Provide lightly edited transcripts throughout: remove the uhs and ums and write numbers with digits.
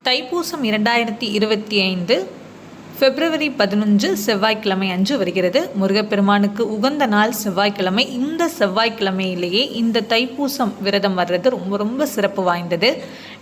தைப்பூசம் 2025 பிப்ரவரி 11 செவ்வாய்க்கிழமை அன்று வருகிறது. முருகப்பெருமானுக்கு உகந்த நாள் செவ்வாய்க்கிழமை. இந்த செவ்வாய்க்கிழமையிலேயே இந்த தைப்பூசம் விரதம் வர்றது ரொம்ப ரொம்ப சிறப்பு வாய்ந்தது.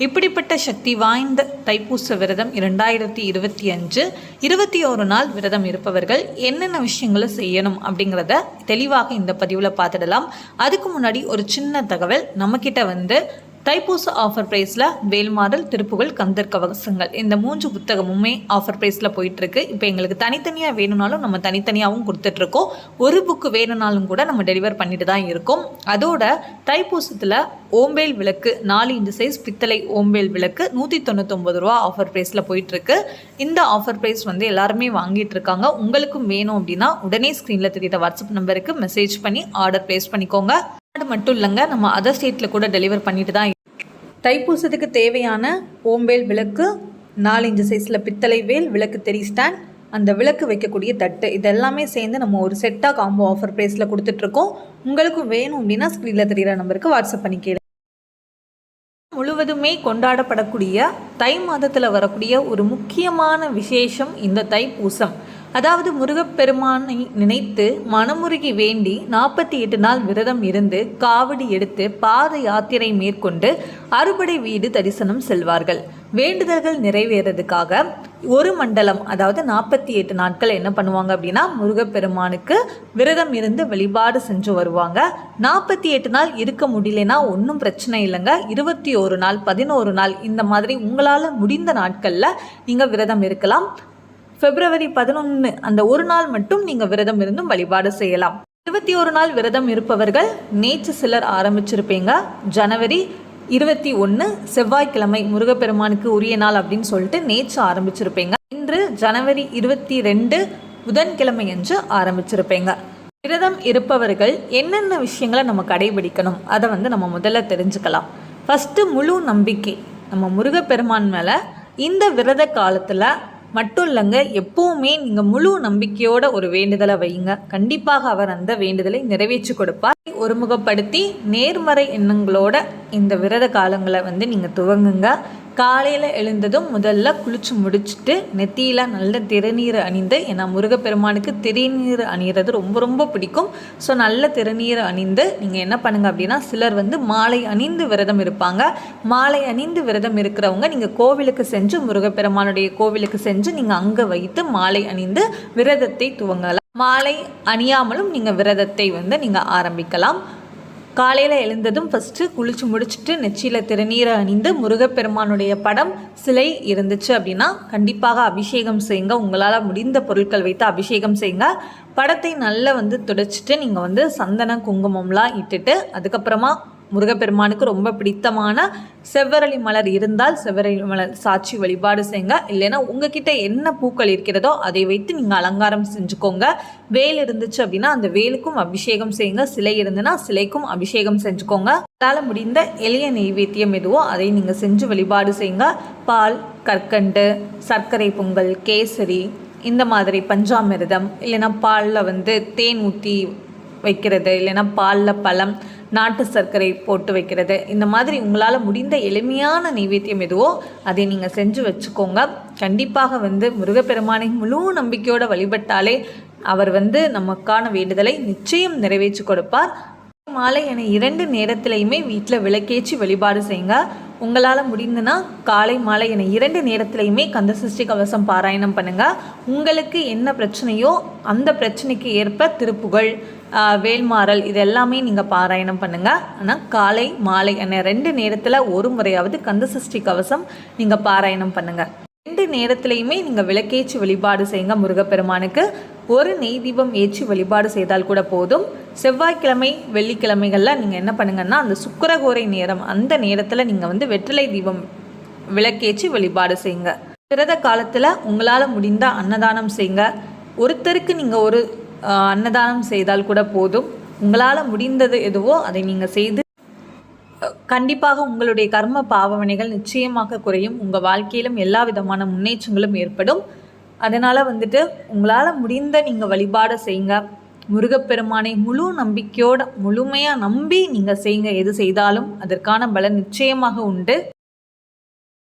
இப்படிப்பட்ட சக்தி வாய்ந்த தைப்பூச விரதம் 2025 21 நாள் விரதம் இருப்பவர்கள் என்னென்ன விஷயங்களை செய்யணும் அப்படிங்கிறத தெளிவாக இந்த பதிவில் பார்த்துடலாம். அதுக்கு முன்னாடி ஒரு சின்ன தகவல். நம்மக்கிட்ட தைப்பூச ஆஃபர் ப்ரைஸில் வேல்மாறல், திருப்புகழ், கந்தர் கவசங்கள் இந்த 3 புத்தகமுமே ஆஃபர் ப்ரைஸில் போயிட்டுருக்கு. இப்போ எங்களுக்கு தனித்தனியாக வேணும்னாலும் நம்ம தனித்தனியாகவும் கொடுத்துட்ருக்கோம். ஒரு புக்கு வேணும்னாலும் கூட நம்ம டெலிவர் பண்ணிட்டு தான் இருக்கோம். அதோட தைப்பூசத்தில் ஓம்பேல் விளக்கு 4 இன்ச் சைஸ் பித்தளை ஓம்பேல் விளக்கு 199 ரூபா ஆஃபர் ப்ரைஸில் போயிட்டுருக்கு. இந்த ஆஃபர் ப்ரைஸ் எல்லாருமே வாங்கிட்டு இருக்காங்க. உங்களுக்கும் வேணும் அப்படின்னா உடனே ஸ்க்ரீனில் தெரியுற வாட்ஸ்அப் நம்பருக்கு மெசேஜ் பண்ணி ஆர்டர் ப்ளேஸ் பண்ணிக்கோங்க. அது மட்டும் இல்லைங்க, நம்ம அதர் ஸ்டேட்டில் கூட டெலிவர் பண்ணிட்டு தான். தைப்பூசத்துக்கு தேவையான ஓம்பேல் விளக்கு, 4 இன்ச் சைஸில் பித்தளை வேல் விளக்கு, தெரி ஸ்டாண்ட், அந்த விளக்கு வைக்கக்கூடிய தட்டு, இதெல்லாமே சேர்ந்து நம்ம ஒரு செட்டாக காம்போ ஆஃபர் ப்ரைஸில் கொடுத்துட்ருக்கோம். உங்களுக்கு வேணும் அப்படின்னா ஸ்க்ரீனில் தெரிகிற நம்பருக்கு வாட்ஸ்அப் பண்ணி கேளு. முழுவதுமே கொண்டாடப்படக்கூடிய தை மாதத்தில் வரக்கூடிய ஒரு முக்கியமான விசேஷம் இந்த தைப்பூசம். அதாவது முருகப்பெருமானை நினைத்து மனமுருகி வேண்டி 48 நாள் விரதம் இருந்து காவடி எடுத்து பாத யாத்திரை மேற்கொண்டு அறுபடை வீடு தரிசனம் செல்வார்கள். வேண்டுதல்கள் நிறைவேறதுக்காக ஒரு மண்டலம், அதாவது 48 நாட்கள் என்ன பண்ணுவாங்க அப்படின்னா முருகப்பெருமானுக்கு விரதம் இருந்து வழிபாடு செஞ்சு வருவாங்க. 48 நாள் இருக்க முடியலன்னா ஒன்றும் பிரச்சனை இல்லைங்க. 21 நாள், 11 நாள் இந்த மாதிரி உங்களால் முடிந்த நாட்களில் நீங்கள் விரதம் இருக்கலாம். பிப்ரவரி 11 அந்த ஒரு நாள் மட்டும் நீங்கள் விரதம் இருந்தும் வழிபாடு செய்யலாம். 21 நாள் விரதம் இருப்பவர்கள் நேற்று சிலர் ஆரம்பிச்சிருப்பீங்க. ஜனவரி 21 செவ்வாய்க்கிழமை முருகப்பெருமானுக்கு உரிய நாள் அப்படின்னு சொல்லிட்டு நேற்று ஆரம்பிச்சிருப்பீங்க. இன்று ஜனவரி 22 புதன்கிழமை என்று ஆரம்பிச்சிருப்பீங்க. விரதம் இருப்பவர்கள் என்னென்ன விஷயங்களை நம்ம கடைபிடிக்கணும் அதை நம்ம முதல்ல தெரிஞ்சுக்கலாம். ஃபஸ்ட்டு முழு நம்பிக்கை நம்ம முருகப்பெருமான் மேலே இந்த விரத காலத்தில் மட்டும் இல்லைங்க, எப்பவுமே நீங்கள் முழு நம்பிக்கையோட ஒரு வேண்டுதலை வையுங்க. கண்டிப்பாக அவர் அந்த வேண்டுதலை நிறைவேற்றி கொடுப்பார். ஒருமுகப்படுத்தி நேர்மறை எண்ணங்களோட இந்த விரத காலங்களை நீங்கள் துவங்குங்க. காலையில் எழுந்ததும் முதல்ல குளிச்சு முடிச்சுட்டு நெத்தியில் நல்ல திருநீர் அணிந்து, ஏன்னா முருகப்பெருமானுக்கு திருநீர் அணிகிறது ரொம்ப ரொம்ப பிடிக்கும். ஸோ நல்ல திருநீர் அணிந்து நீங்கள் என்ன பண்ணுங்க அப்படின்னா, சிலர் மாலை அணிந்து விரதம் இருப்பாங்க. மாலை அணிந்து விரதம் இருக்கிறவங்க நீங்கள் கோவிலுக்கு செஞ்சு, முருகப்பெருமானுடைய கோவிலுக்கு செஞ்சு நீங்கள் அங்கே வைத்து மாலை அணிந்து விரதத்தை துவங்கலாம். மாலை அணியாமலும் நீங்கள் விரதத்தை நீங்கள் ஆரம்பிக்கலாம். காலையில் எழுந்ததும் ஃபஸ்ட்டு குளிச்சு முடிச்சுட்டு நெச்சியில் திருநீரை அணிந்து முருகப்பெருமானுடைய படம், சிலை இருந்துச்சு அப்படின்னா கண்டிப்பாக அபிஷேகம் செய்யுங்க. உங்களால் முடிந்த பொருட்கள் வைத்து அபிஷேகம் செய்யுங்க. படத்தை நல்லா துடைச்சிட்டு நீங்கள் சந்தன குங்குமம்லாம் இட்டுட்டு, அதுக்கப்புறமா முருகப்பெருமானுக்கு ரொம்ப பிடித்தமான செவ்வரளி மலர் இருந்தால் செவ்வரளி மலர் சாட்சி வழிபாடு செய்யுங்க. இல்லைன்னா உங்ககிட்ட என்ன பூக்கள் இருக்கிறதோ அதை வைத்து நீங்கள் அலங்காரம் செஞ்சுக்கோங்க. வேல் இருந்துச்சு அப்படின்னா அந்த வேலுக்கும் அபிஷேகம் செய்யுங்க. சிலை இருந்துன்னா சிலைக்கும் அபிஷேகம் செஞ்சுக்கோங்க. உங்களால் முடிந்த எளிய நெய்வேத்தியம் எதுவோ அதை நீங்கள் செஞ்சு வழிபாடு செய்யுங்க. பால், கற்கண்டு, சர்க்கரை பொங்கல், கேசரி, இந்த மாதிரி பஞ்சாமிர்தம், இல்லைன்னா பாலில் தேன் ஊற்றி வைக்கிறது, இல்லைன்னா பாலில் பழம், நாட்டு சர்க்கரை போட்டு வைக்கிறது, இந்த மாதிரி உங்களால் முடிந்த எளிமையான நைவேத்தியம் எதுவோ அதை நீங்கள் செஞ்சு வச்சுக்கோங்க. கண்டிப்பாக முருகப்பெருமானை முழு நம்பிக்கையோடு வழிபட்டாலே அவர் நமக்கான வேண்டுதலை நிச்சயம் நிறைவேற்றி கொடுப்பார். மாலை என 2 நேரத்திலையுமே வீட்டில் விளக்கேற்றி வழிபாடு செய்யுங்க. உங்களால் முடிந்துன்னா காலை மாலை என 2 நேரத்திலையுமே கந்தசஷ்டி கவசம் பாராயணம் பண்ணுங்கள். உங்களுக்கு என்ன பிரச்சனையோ அந்த பிரச்சனைக்கு ஏற்ப திருப்புகழ், வேல்மாறல் இது எல்லாமே நீங்கள் பாராயணம் பண்ணுங்கள். ஆனால் காலை மாலை என 2 நேரத்தில் ஒரு முறையாவது கந்தசஷ்டி கவசம் நீங்கள் பாராயணம் பண்ணுங்கள். 2 நேரத்திலையுமே நீங்கள் விளக்கேற்றி வழிபாடு செய்யுங்க. முருகப்பெருமானுக்கு ஒரு நெய் தீபம் ஏற்றி வழிபாடு செய்தால் கூட போதும். செவ்வாய்க்கிழமை வெள்ளிக்கிழமைகளில் நீங்கள் என்ன பண்ணுங்கன்னா, அந்த சுக்கிரகோரை நேரம் அந்த நேரத்தில் நீங்கள் வெற்றிலை தீபம் விளக்கேற்றி வழிபாடு செய்யுங்க. விரத காலத்தில் உங்களால் முடிந்த அன்னதானம் செய்யுங்க. ஒருத்தருக்கு நீங்கள் ஒரு அன்னதானம் செய்தால் கூட போதும். உங்களால் முடிந்தது எதுவோ அதை நீங்கள் செய்து கண்டிப்பாக உங்களுடைய கர்ம பாவனைகள் நிச்சயமாக குறையும். உங்கள் வாழ்க்கையிலும் எல்லா விதமான முன்னேற்றங்களும் ஏற்படும். அதனால் உங்களால் முடிந்த நீங்கள் வழிபாடு செய்யுங்க. முருகப்பெருமானை முழு நம்பிக்கையோடு முழுமையாக நம்பி நீங்கள் செய்யுங்க. எது செய்தாலும் அதற்கான பலன் நிச்சயமாக உண்டு.